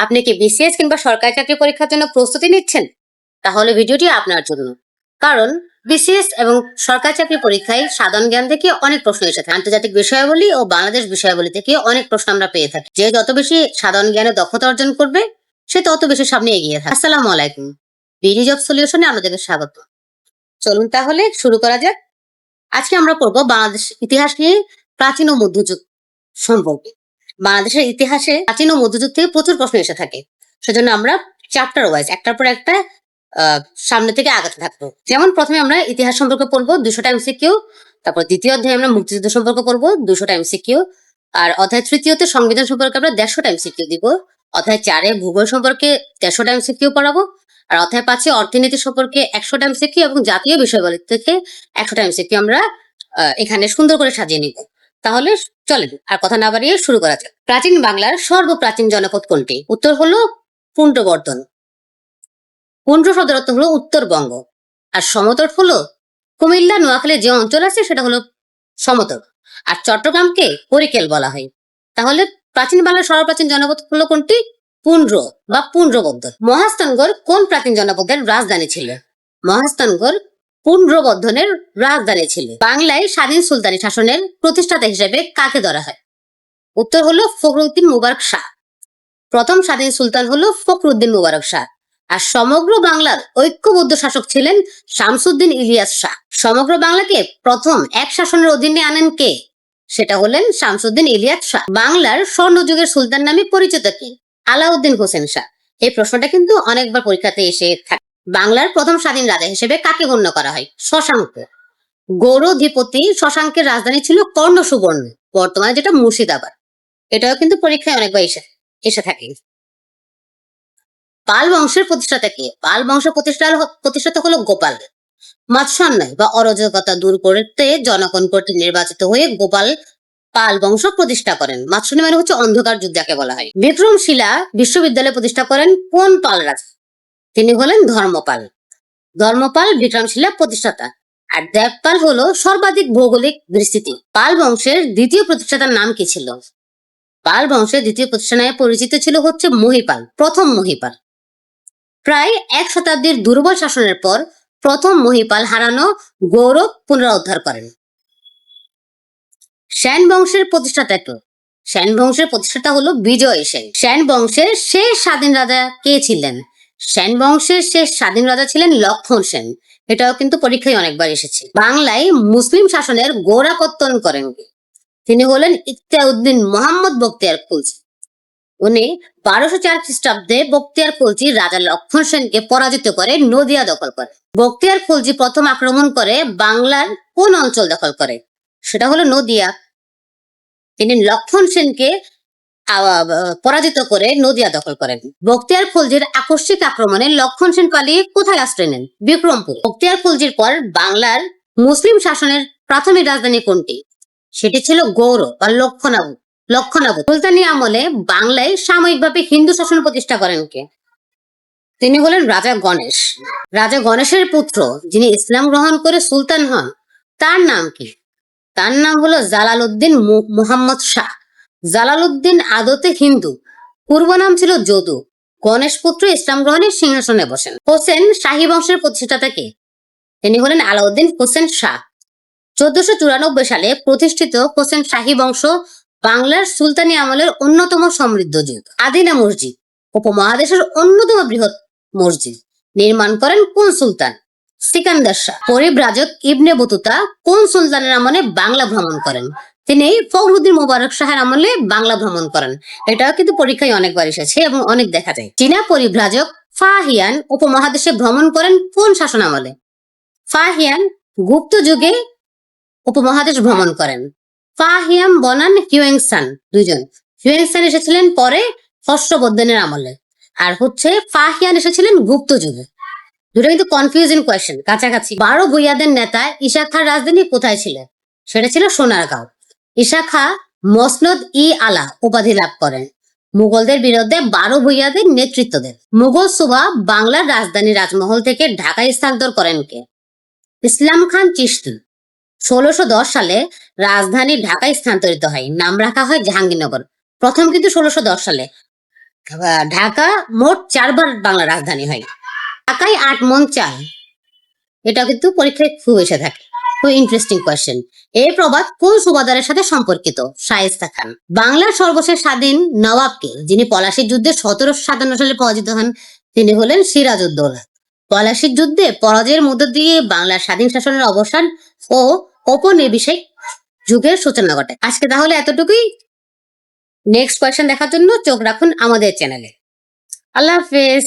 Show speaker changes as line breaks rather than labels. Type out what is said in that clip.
আপনি কি বিসিএস কিংবা সরকারি চাকরি পরীক্ষার জন্য প্রস্তুতি নিচ্ছেন? তাহলে ভিডিওটি আপনার জন্য। কারণ বিসিএস এবং সরকারি চাকরি পরীক্ষায় সাধারণ জ্ঞান থেকে অনেক প্রশ্ন এসে থাকে। আন্তর্জাতিক বিষয়াবলী ও বাংলাদেশ বিষয়াবলী থেকে অনেক প্রশ্ন আমরা পেয়ে থাকি। যে যত বেশি সাধারণ জ্ঞানে দক্ষতা অর্জন করবে, সে তত বেশি সামনে এগিয়ে থাকে। আসসালামু আলাইকুম। বিডি জব সলিউশনে আপনাদেরকে স্বাগত। চলুন তাহলে শুরু করা যাক। আজকে আমরা পড়ব বাংলাদেশ ইতিহাস নিয়ে প্রাচীন ও মধ্যযুগ সম্পর্কে। বাংলাদেশের ইতিহাসে প্রাচীন ও মধ্যযুগ থেকে প্রচুর প্রশ্ন এসে থাকে। সেজন্য আমরা চ্যাপ্টার ওয়াইজ একটার পর একটা সামনে থেকে আগাতে থাকবো। যেমন প্রথমে আমরা ইতিহাস সম্পর্কে পড়বো 200টা এমসিকিউ, তারপর দ্বিতীয় অধ্যায়ে আমরা মুক্তিযুদ্ধ সম্পর্কে পড়বো 200টা এমসিকিউ, আর অধ্যায় তৃতীয়তে সংবিধান সম্পর্কে আমরা 150টা এমসিকিউ দিব। অধ্যায় 4-এ ভূগোল সম্পর্কে 150টা এমসিকিউ পড়াবো, আর অধ্যায় 5-এ অর্থনীতি সম্পর্কে 100টা এমসিকিউ এবং জাতীয় বিষয়াবলী থেকে 100টা এমসিকিউ আমরা এখানে সুন্দর করে সাজিয়ে নিব। তাহলে চলেন আর কথা না বাড়িয়ে শুরু করা যাক। প্রাচীন বাংলার সর্বপ্রাচীন জনপদ কোনটি? উত্তর হলো পুণ্ড্রবর্ধন। পুণ্ড্র শব্দের অর্থ হলো উত্তরবঙ্গ, আর সমতট হলো কুমিল্লা নোয়াখালী যে অঞ্চল আছে সেটা হলো সমতট, আর চট্টগ্রামকে হরিকেল বলা হয়। তাহলে প্রাচীন বাংলার সর্বপ্রাচীন জনপদ হলো কোনটি? পুণ্ড্র বা পুণ্ড্রবর্ধন। মহাস্থানগড় কোন প্রাচীন জনপদের রাজধানী ছিল? মহাস্থানগড় পুণ্ড্রবর্ধনের রাজধানী ছিল। বাংলায় স্বাধীন সুলতানি শাসনের প্রতিষ্ঠাতা হিসেবে কাকে ধরা হয়? উত্তর হলো ফখরুদ্দিন মুবারক শাহ। প্রথম স্বাধীন সুলতান হলো ফখরুদ্দিন মুবারক শাহ। আর সমগ্র বাংলার ঐক্যবদ্ধ শাসক ছিলেন শামসুদ্দিন ইলিয়াস শাহ। সমগ্র বাংলাকে প্রথম এক শাসনের অধীনে আনেন কে? সেটা হলেন শামসুদ্দিন ইলিয়াস শাহ। বাংলার স্বর্ণযুগের সুলতান নামে পরিচিত কে? আলাউদ্দিন হোসেন শাহ। এই প্রশ্নটা কিন্তু অনেকবার পরীক্ষাতে এসে থাকে। বাংলার প্রথম স্বাধীন রাজা হিসেবে কাকে গণ্য করা হয়? শশাঙ্ক। গৌড়াধিপতি শশাঙ্কের রাজধানী ছিল কর্ণসুবর্ণ, বর্তমানে যেটা মুর্শিদাবাদ। এটাও কিন্তু পরীক্ষায় অনেকবার এসে থাকে। পাল বংশের প্রতিষ্ঠাতা কে? পাল বংশের প্রতিষ্ঠাতা হলো গোপাল। মাৎস্যান্যায় বা অরাজকতা দূর করতে জনগণ কর্তৃক নির্বাচিত হয়ে গোপাল পাল বংশ প্রতিষ্ঠা করেন। মাৎস্যান্যায় মানে হচ্ছে অন্ধকার যুগ যাকে বলা হয়। বিক্রমশিলা বিশ্ববিদ্যালয় প্রতিষ্ঠা করেন কোন পাল রাজা? তিনি হলেন ধর্মপাল। ধর্মপাল বিক্রমশিলা প্রতিষ্ঠাতা। আর দেবপাল হলো সর্বাধিক ভৌগোলিক বিস্তৃতি। পাল বংশের দ্বিতীয় প্রতিষ্ঠাতার নাম কি ছিল? পাল বংশের দ্বিতীয় প্রতিষ্ঠা নামে পরিচিত ছিল হচ্ছে মহিপাল, প্রথম মহিপাল। প্রায় 1 শতাব্দীর দুর্বল শাসনের পর প্রথম মহিপাল হারানো গৌরব পুনরুদ্ধার করেন। সেন বংশের প্রতিষ্ঠাতা কে? সেন বংশের প্রতিষ্ঠাতা হলো বিজয় সেন। সেন বংশের শেষ স্বাধীন রাজা কে ছিলেন? সেন বংশের শেষ স্বাধীন রাজা ছিলেন লক্ষণ সেন। এটাও কিন্তু পরীক্ষায় অনেকবার এসেছে। বাংলায় মুসলিম শাসনের গোড়াপত্তন করেন কে? তিনি হলেন ইখতিয়ারউদ্দিন মোহাম্মদ বখতিয়ার খলজি। উনি 1204 খ্রিস্টাব্দে বখতিয়ার খলজি রাজা লক্ষণ সেনকে পরাজিত করে নদিয়া দখল করে। বখতিয়ার খলজি প্রথম আক্রমণ করে বাংলার কোন অঞ্চল দখল করে? সেটা হলো নদিয়া। তিনি লক্ষণ সেনকে পরাজিত করে নদিয়া দখল করেন। বখতিয়ার খলজির আকস্মিক আক্রমণে লক্ষণ সেন পালিয়ে কোথায় আশ্রয় নেন? বিক্রমপুর। বখতিয়ার খলজির পর বাংলার মুসলিম শাসনের প্রাথমিক রাজধানী কোনটি? সেটি ছিল গৌড় বা লক্ষণাবু। সুলতানি আমলে বাংলায় সাময়িকভাবে হিন্দু শাসন প্রতিষ্ঠা করেন কে? তিনি হলেন রাজা গণেশ। রাজা গণেশের পুত্র যিনি ইসলাম গ্রহণ করে সুলতান হন, তার নাম কি? তার নাম হলো জালালউদ্দিন মুহাম্মদ শাহ। জালালউদ্দিন আদতে হিন্দু, পূর্ব নাম ছিল যদু। গণেশ পুত্র ইসলাম গ্রহণে সিংহাসনে বসেন। হোসেন শাহী বংশের প্রতিষ্ঠাতা কে? তিনি হলেন আলাউদ্দিন হোসেন শাহ। 1494 সালে প্রতিষ্ঠিত হোসেন শাহী বংশ বাংলার সুলতানি আমলের অন্যতম সমৃদ্ধ যুগ। আদিনা মসজিদ উপমহাদেশের অন্যতম বৃহৎ মসজিদ নির্মাণ করেন কোন সুলতান? সিকান্দার শাহ। পরিব্রাজক ইবনে বতুতা কোন সুলতানের আমলে বাংলা ভ্রমণ করেন? তিনি ফখরুদ্দিন মুবারক শাহের আমলে বাংলা ভ্রমণ করেন। এটাও কিন্তু পরীক্ষায় অনেকবার এসেছে এবং অনেক দেখা যায়। চীনা পরিব্রাজক ফাহিয়ান উপমহাদেশে ভ্রমণ করেন কোন শাসন আমলে? ফাহিয়ান গুপ্ত যুগে উপমহাদেশ ভ্রমণ করেন। ফাহিয়ান বনাম হিউয়েনসাং দুইজন। হিউয়েনসাং এসেছিলেন পরে হর্ষবর্ধনের আমলে, আর হচ্ছে ফাহিয়ান এসেছিলেন গুপ্ত যুগে। দুটো কিন্তু কনফিউজিং কোয়েশ্চেন, কাছাকাছি। 12 ভূঁইয়াদের নেতা ঈশা খাঁর রাজধানী কোথায় ছিল? সেটা ছিল সোনারগাঁও। ঈশা খাঁ মসনদ ই আলা উপাধি লাভ করেন। মুঘলদের বিরুদ্ধে 12 ভূঁইয়াদের নেতৃত্ব দেন। মুঘল সুবা বাংলার রাজধানী রাজমহল থেকে ঢাকায় স্থানান্তর করেন কে? ইসলাম খান চিশতি। 1610 সালে রাজধানী ঢাকায় স্থানান্তরিত হয়, নাম রাখা হয় জাহাঙ্গীরনগর। প্রথম কিন্তু 1610 সালে। ঢাকা মোট 4বার বাংলা রাজধানী হয়। ঢাকায় 8 মণ চাল, এটা কিন্তু পরীক্ষায় খুব এসে থাকে। খুব ইন্টারেস্টিং কোয়েশ্চেন। এই প্রবাদ কোন সুবাদারের সাথে সম্পর্কিত? শায়েস্তা খান। বাংলার সর্বশেষ স্বাধীন নবাবকে, যিনি পলাশীর যুদ্ধে 1757 সালে পরাজিত হন? তিনি হলেন সিরাজউদ্দৌলা। পলাশীর যুদ্ধে পরাজয়ের মধ্য দিয়ে বাংলার স্বাধীন শাসনের অবসান ও ঔপনিবেশিক যুগের সূচনা ঘটে। আজকে তাহলে এতটুকুই। নেক্সট কোয়েশ্চেন দেখার জন্য চোখ রাখুন আমাদের চ্যানেলে। আল্লাহ হাফেজ।